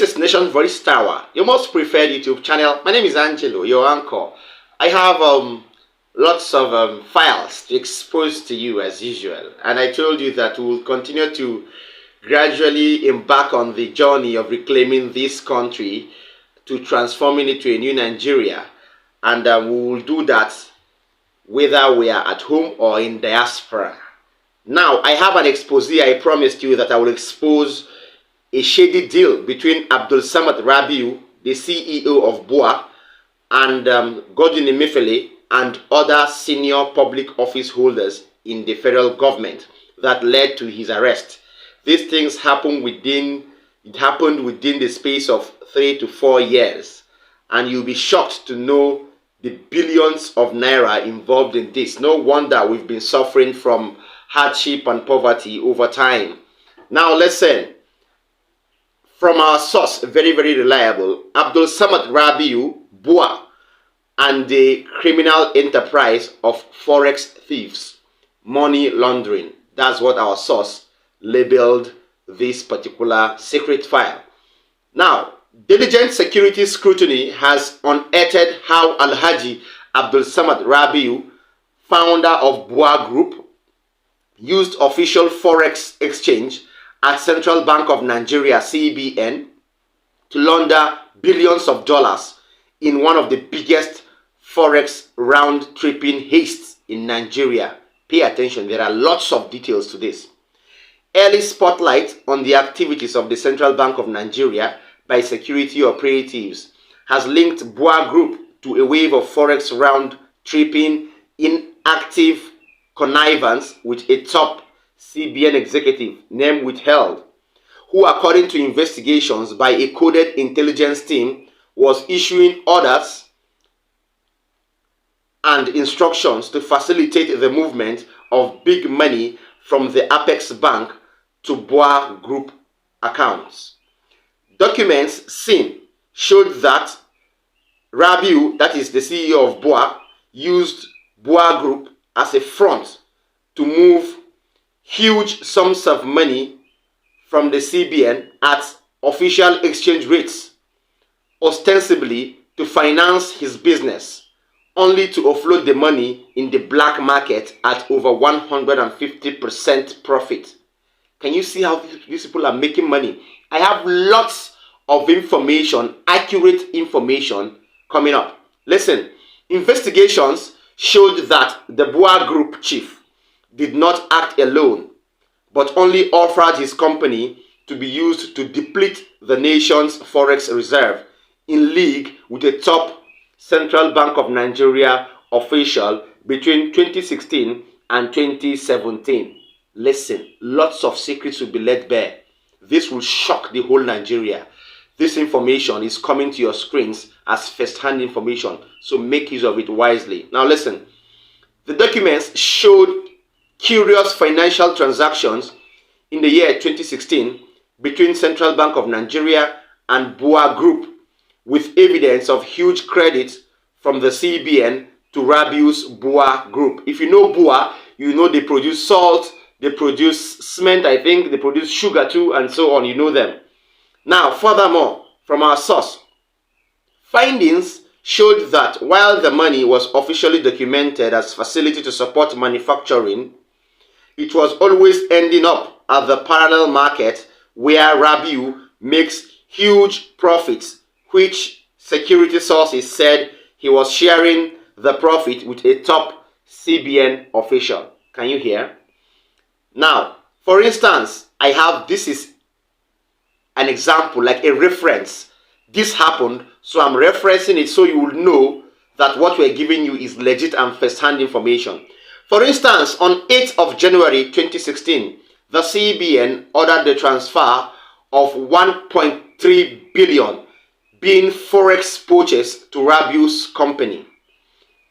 This is Nation Voice Tower, your most preferred YouTube channel. My name is Angelo, your anchor. I have lots of files to expose to you as usual, and I told you that we will continue to gradually embark on the journey of reclaiming this country to transforming it to a new Nigeria, and we will do that whether we are at home or in diaspora. Now, I have an expose. I promised you that I will expose a shady deal between Abdul Samad Rabiu, the CEO of BUA, and Godwin Emefiele and other senior public office holders in the federal government that led to his arrest. These things happened within the space of 3 to 4 years, and you'll be shocked to know the billions of naira involved in this. No wonder we've been suffering from hardship and poverty over time. Now listen. From our source, very, very reliable, Abdul Samad Rabiu, BUA, and the criminal enterprise of forex thieves, money laundering. That's what our source labeled this particular secret file. Now, diligent security scrutiny has unearthed how Alhaji Abdul Samad Rabiu, founder of BUA Group, used official forex exchange at Central Bank of Nigeria, CBN, to launder billions of dollars in one of the biggest forex round-tripping heists in Nigeria. Pay attention, there are lots of details to this. Early spotlight on the activities of the Central Bank of Nigeria by security operatives has linked BUA Group to a wave of forex round-tripping in active connivance with a top CBN executive, name withheld, who, according to investigations by a coded intelligence team, was issuing orders and instructions to facilitate the movement of big money from the Apex Bank to BUA Group accounts. Documents seen showed that Rabiu, that is the CEO of BUA, used BUA Group as a front to move huge sums of money from the CBN at official exchange rates, ostensibly to finance his business, only to offload the money in the black market at over 150% profit. Can you see how these people are making money? I have lots of information, accurate information coming up. Listen, investigations showed that the BUA Group chief did not act alone, but only offered his company to be used to deplete the nation's forex reserve in league with a top Central Bank of Nigeria official between 2016 and 2017. Listen, lots of secrets will be laid bare. This will shock the whole Nigeria. This information is coming to your screens as first-hand information, so make use of it wisely. Now listen, the documents showed curious financial transactions in the year 2016 between Central Bank of Nigeria and BUA Group, with evidence of huge credit from the CBN to Rabiu's BUA Group. If you know BUA, you know they produce salt, they produce cement, I think, they produce sugar too, and so on. You know them. Now, furthermore, from our source, findings showed that while the money was officially documented as facility to support manufacturing, it was always ending up at the parallel market where Rabiu makes huge profits, which security sources said he was sharing the profit with a top CBN official. Can you hear? Now, for instance, this is an example, like a reference. This happened, so I'm referencing it so you will know that what we're giving you is legit and first-hand information. For instance, on 8th of January 2016, the CBN ordered the transfer of 1.3 billion being forex purchase to Rabiu's company.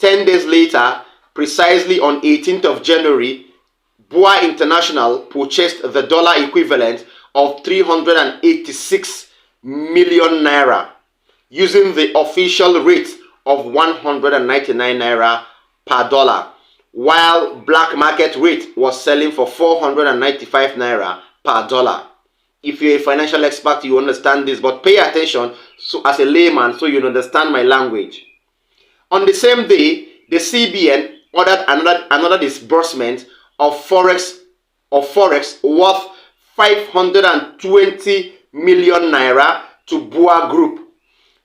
10 days later, precisely on 18th of January, BUA International purchased the dollar equivalent of 386 million naira using the official rate of 199 naira per dollar, while black market rate was selling for 495 naira per dollar. If you're a financial expert, you understand this, but pay attention so as a layman so you understand my language. On the same day, the CBN ordered another disbursement of forex worth 520 million naira to BUA Group.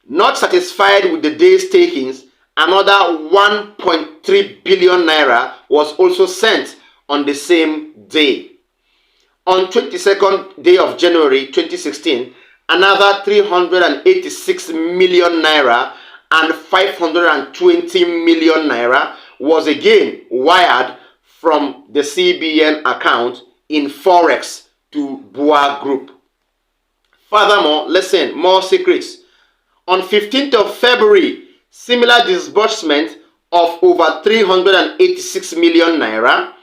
Not satisfied with the day's takings, another 1.3 billion naira was also sent on the same day. On 22nd day of January 2016, another 386 million naira and 520 million naira was again wired from the CBN account in Forex to BUA Group. Furthermore, listen, more secrets. On 15th of February, similar disbursement of over 386 million naira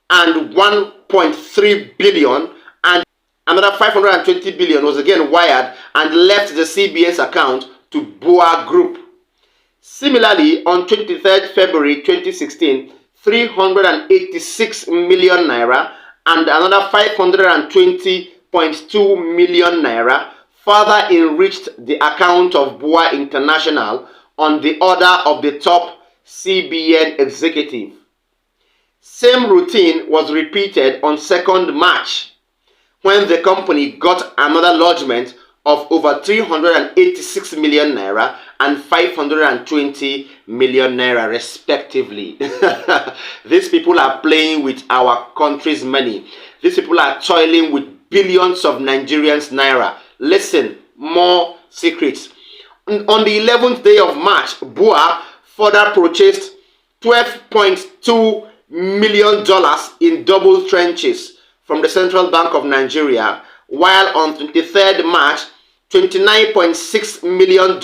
and 1.3 billion and another 520 billion was again wired and left the CBN's account to BUA Group. Similarly, on 23rd February 2016, 386 million naira and another 520.2 million naira further enriched the account of BUA International on the order of the top CBN executive. Same routine was repeated on 2nd March when the company got another lodgement of over 386 million naira and 520 million naira respectively. These people are playing with our country's money. These people are toiling with billions of Nigerians naira. Listen, more secrets. On the 11th day of March, BUA further purchased $12.2 million in double trenches from the Central Bank of Nigeria, while on 23rd March, $29.6 million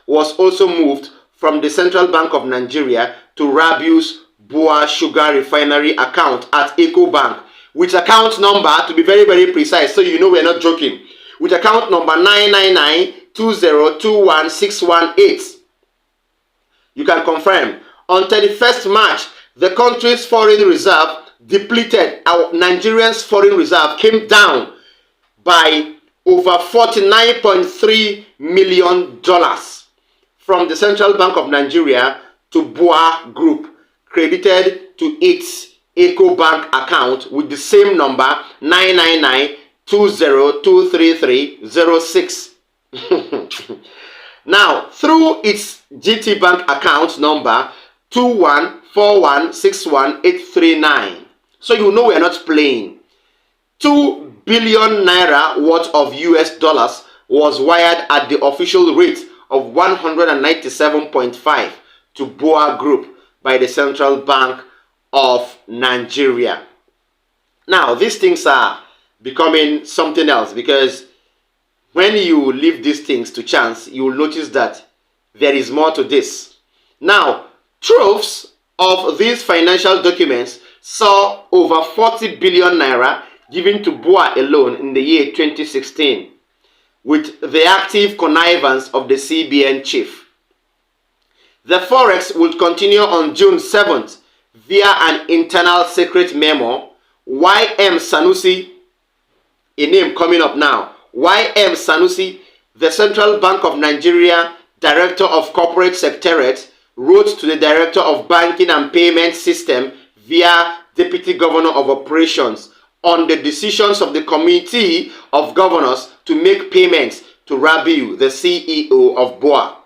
was also moved from the Central Bank of Nigeria to Rabiu's BUA Sugar Refinery account at EcoBank, with account number, to be very, very precise, so you know we're not joking, with account number 999-2021618. You can confirm. On 31st March, the country's foreign reserve depleted. Our Nigerians' foreign reserve came down by over $49.3 million from the Central Bank of Nigeria to BUA Group, credited to its EcoBank account with the same number 999-2023306. Now, through its GT Bank account number 214161839. So you know we're not playing. 2 billion naira worth of US dollars was wired at the official rate of 197.5 to BUA Group by the Central Bank of Nigeria. Now, these things are becoming something else, because when you leave these things to chance, you will notice that there is more to this. Now, troves of these financial documents saw over 40 billion naira given to BUA alone in the year 2016, with the active connivance of the CBN chief. The Forex will continue on June 7th via an internal secret memo. YM Sanusi, a name coming up now, YM Sanusi, the Central Bank of Nigeria Director of Corporate Secretariat, wrote to the Director of Banking and Payment System via Deputy Governor of Operations on the decisions of the Committee of Governors to make payments to Rabiu, the CEO of BUA.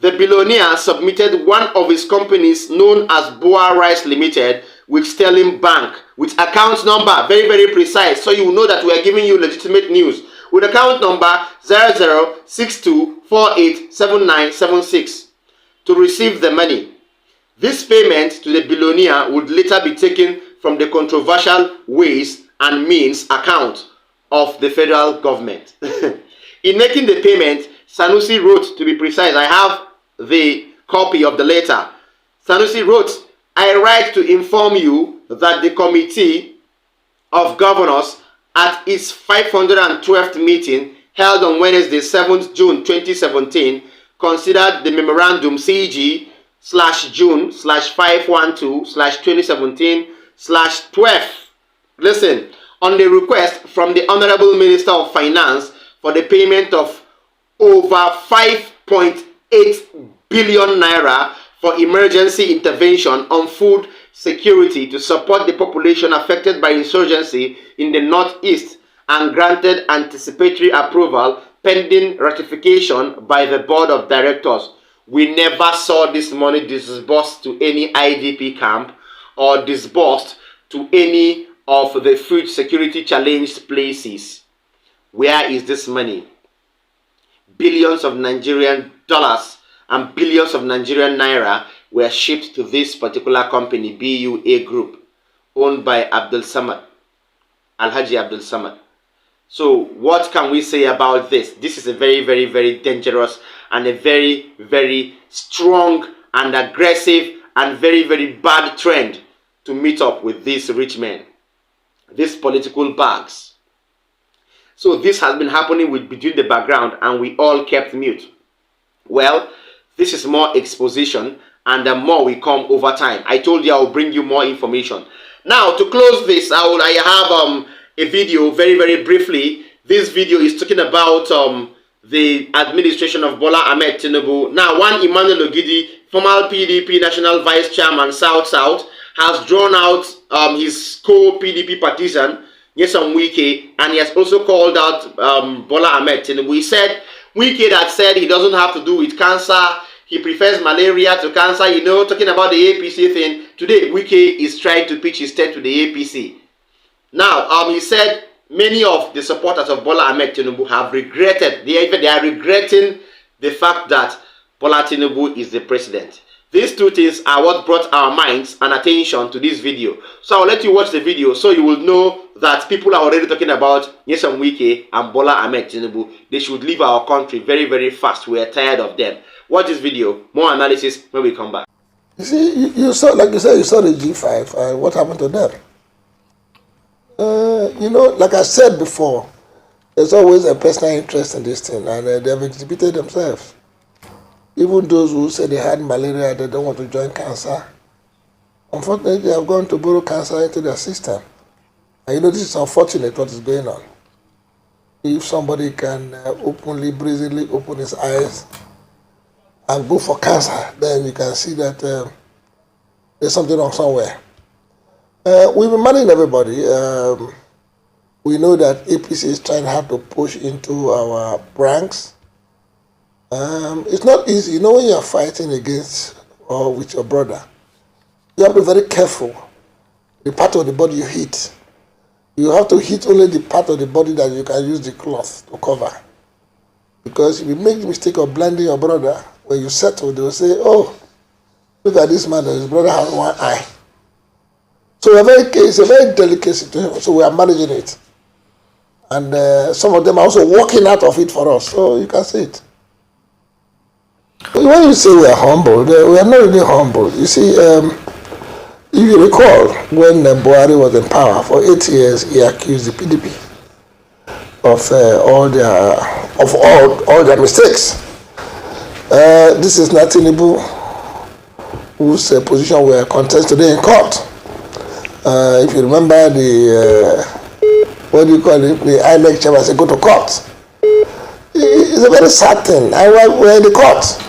The billionaire submitted one of his companies known as BUA Rice Limited with Sterling Bank, with account number, very, very precise, so you know that we are giving you legitimate news, with account number 0062487976 to receive the money. This payment to the billionaire would later be taken from the controversial Ways and Means account of the federal government. In making the payment, Sanusi wrote, to be precise, I have the copy of the letter. Sanusi wrote, I write to inform you that the Committee of Governors at its 512th meeting held on Wednesday, 7th June 2017, considered the memorandum CG/June/512/2017/12. Listen, on the request from the Honorable Minister of Finance for the payment of over 5.8 billion naira for emergency intervention on food security to support the population affected by insurgency in the northeast, and granted anticipatory approval pending ratification by the board of directors. We never saw this money disbursed to any IDP camp or disbursed to any of the food security challenged places. Where is this money? Billions of Nigerian dollars and billions of Nigerian naira were shipped to this particular company, BUA Group, owned by Alhaji Abdul Samad. So what can we say about this? This is a very, very, very dangerous and a very, very strong and aggressive and very, very bad trend to meet up with these rich men, these political bags. So this has been happening between the background, and we all kept mute. Well, this is more exposition, and the more we come over time. I told you I will bring you more information. Now, to close this, I have a video very, very briefly. This video is talking about the administration of Bola Ahmed Tinibu. Now, one Emmanuel Ogidi, former PDP National Vice Chairman, South, has drawn out his co-PDP partisan, Nyesom Wike, and he has also called out Bola Ahmed Tinibu. He said, Wike that said he doesn't have to do with cancer, he prefers malaria to cancer, you know, talking about the APC thing. Today, Wike is trying to pitch his tent to the APC. Now, he said many of the supporters of Bola Ahmed Tinibu have regretted, they are regretting the fact that Bola Tinubu is the president. These two things are what brought our minds and attention to this video. So I'll let you watch the video so you will know that people are already talking about Nyesom Wike and Bola Ahmed Tinibu. They should leave our country very, very fast. We are tired of them. Watch this video. More analysis when we come back. You see, you saw, like you said, you saw the G5. What happened to them? You know, like I said before, there's always a personal interest in this thing, and they have exhibited themselves. Even those who say they had malaria, they don't want to join cancer. Unfortunately, they have gone to borrow cancer into their system. And you know, this is unfortunate what is going on. If somebody can openly, brazenly open his eyes and go for cancer, then you can see that there's something wrong somewhere. We've been managing everybody. We know that APC is trying hard to push into our ranks. It's not easy. You know, when you're fighting against or with your brother, you have to be very careful. The part of the body you hit. You have to hit only the part of the body that you can use the cloth to cover. Because if you make the mistake of blinding your brother, when you settle, they will say, oh, look at this man, his brother has one eye. So it's a very delicate situation, so we are managing it. And some of them are also walking out of it for us, so you can see it. When you say we are humble, we are not really humble. You see, if you recall, when Buhari was in power for 8 years, he accused the PDP of all their mistakes. This is not Tinibu, whose position we are contesting today in court. If you remember the what do you call it? The INEC chairman said go to court. It's a very sad thing. We're in the court.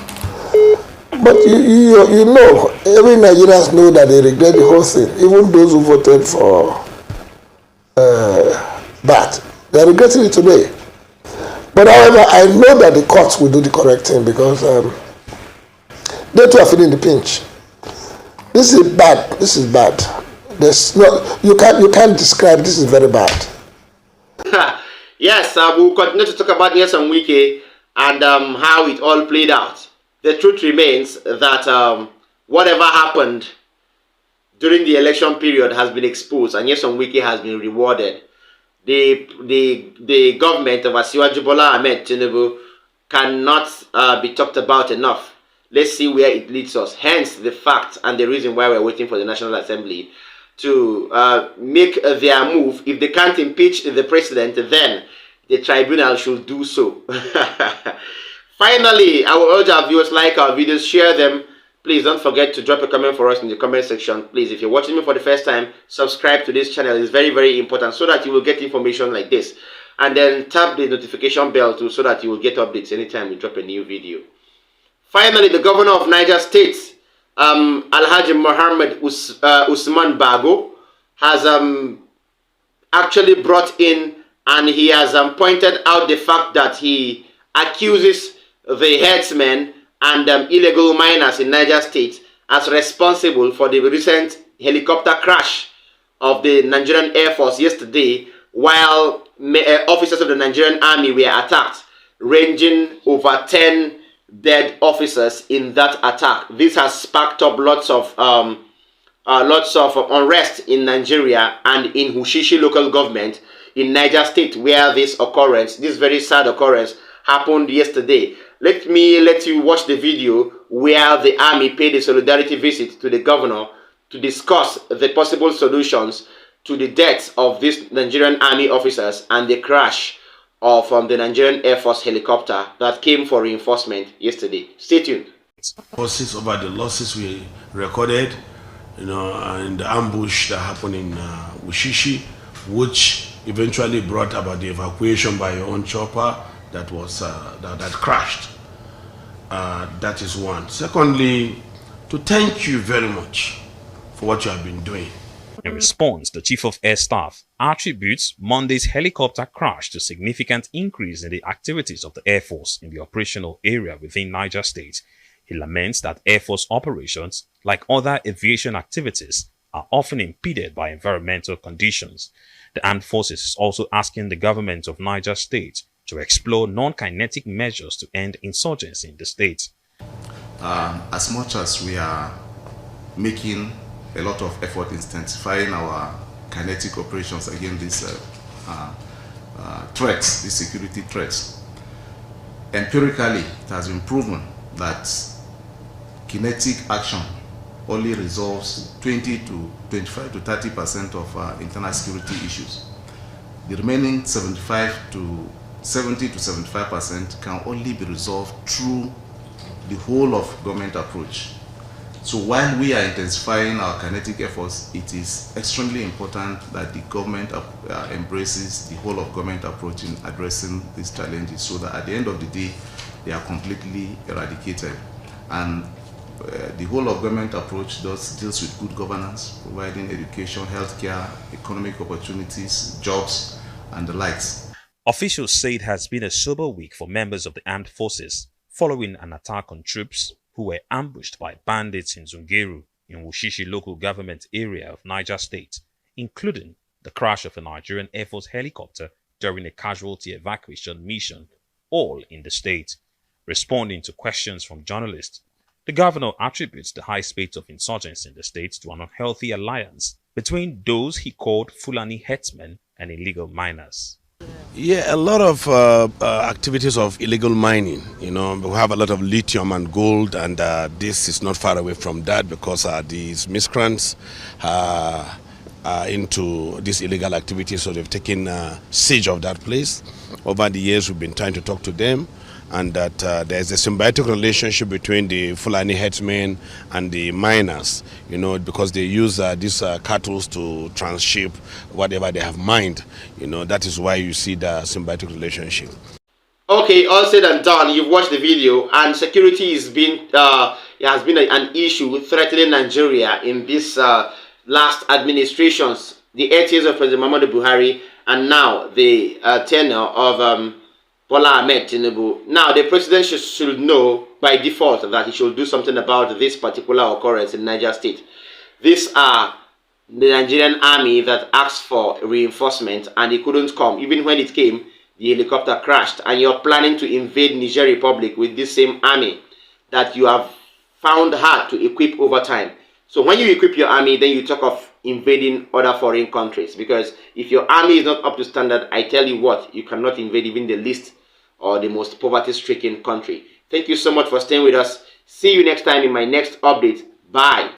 But you know, every Nigerians know that they regret the whole thing. Even those who voted for that, they're regretting it today. But however, I know that the courts will do the correct thing because they too are feeling the pinch. This is bad. This is bad. There's no, you can't describe. This is very bad. Yes, we'll continue to talk about Nyesom Wike and how it all played out. The truth remains that whatever happened during the election period has been exposed, and Nyesom Wike has been rewarded. The government of Asiwaju Bola Ahmed Tinibu cannot be talked about enough. Let's see where it leads us. Hence the fact and the reason why we're waiting for the National Assembly to make their move. If they can't impeach the president, then the tribunal should do so. Finally, I will urge our viewers, like our videos, share them, Please don't forget to drop a comment for us in the comment section. Please, if you're watching me for the first time, subscribe to this channel. It's very, very important so that you will get information like this. And then tap the notification bell too so that you will get updates anytime we drop a new video. Finally, the governor of Niger State, Alhaji Mohammed Usman Bago, has actually brought in, and he has pointed out the fact that he accuses the herdsmen and illegal miners in Niger State as responsible for the recent helicopter crash of the Nigerian Air Force yesterday, while officers of the Nigerian Army were attacked, ranging over 10 dead officers in that attack. This has sparked up lots of unrest in Nigeria and in Wushishi local government in Niger State, where this very sad occurrence, happened yesterday. Let me let you watch the video where the army paid a solidarity visit to the governor to discuss the possible solutions to the deaths of these Nigerian army officers and the crash of the Nigerian Air Force helicopter that came for reinforcement yesterday. Stay tuned. Losses over the losses we recorded, in the ambush that happened in Wushishi, which eventually brought about the evacuation by your own chopper that was that crashed. That is one. Secondly, to thank you very much for what you have been doing. In response, the Chief of Air Staff attributes Monday's helicopter crash to significant increase in the activities of the Air Force in the operational area within Niger State. He laments that Air Force operations, like other aviation activities, are often impeded by environmental conditions. The Armed Forces is also asking the government of Niger State to explore non-kinetic measures to end insurgency in the state. As much as we are making a lot of effort in intensifying our kinetic operations against these threats, these security threats, empirically it has been proven that kinetic action only resolves 20 to 25 to 30% of internal security issues. The remaining 70 to 75% can only be resolved through the whole of government approach. So while we are intensifying our kinetic efforts, it is extremely important that the government embraces the whole of government approach in addressing these challenges, so that at the end of the day, they are completely eradicated. And the whole of government approach deals with good governance, providing education, healthcare, economic opportunities, jobs, and the likes. Officials say it has been a sober week for members of the armed forces following an attack on troops who were ambushed by bandits in Zungeru, in Wushishi local government area of Niger State, including the crash of a Nigerian Air Force helicopter during a casualty evacuation mission, all in the state. Responding to questions from journalists, the governor attributes the high spate of insurgency in the state to an unhealthy alliance between those he called Fulani herdsmen and illegal miners. Yeah, a lot of activities of illegal mining. We have a lot of lithium and gold, and this is not far away from that, because these miscreants are into these illegal activities, so they've taken siege of that place. Over the years, we've been trying to talk to them, and that there's a symbiotic relationship between the Fulani herdsmen and the miners, because they use these cattle to transship whatever they have mined. That is why you see the symbiotic relationship. Okay, all said and done, you've watched the video, and security has been an issue threatening Nigeria in this last administrations, the 8 years of President Muhammadu Buhari, and now the tenure of Bola Ahmed Tinibu. Now, the president should know by default that he should do something about this particular occurrence in Niger State. These are the Nigerian army that asked for reinforcement, and it couldn't come. Even when it came, the helicopter crashed, and you're planning to invade Niger Republic with this same army that you have found hard to equip over time. So when you equip your army, then you talk of invading other foreign countries, because if your army is not up to standard, I tell you what, you cannot invade even the least or the most poverty-stricken country. Thank you so much for staying with us. See you next time in my next update. Bye.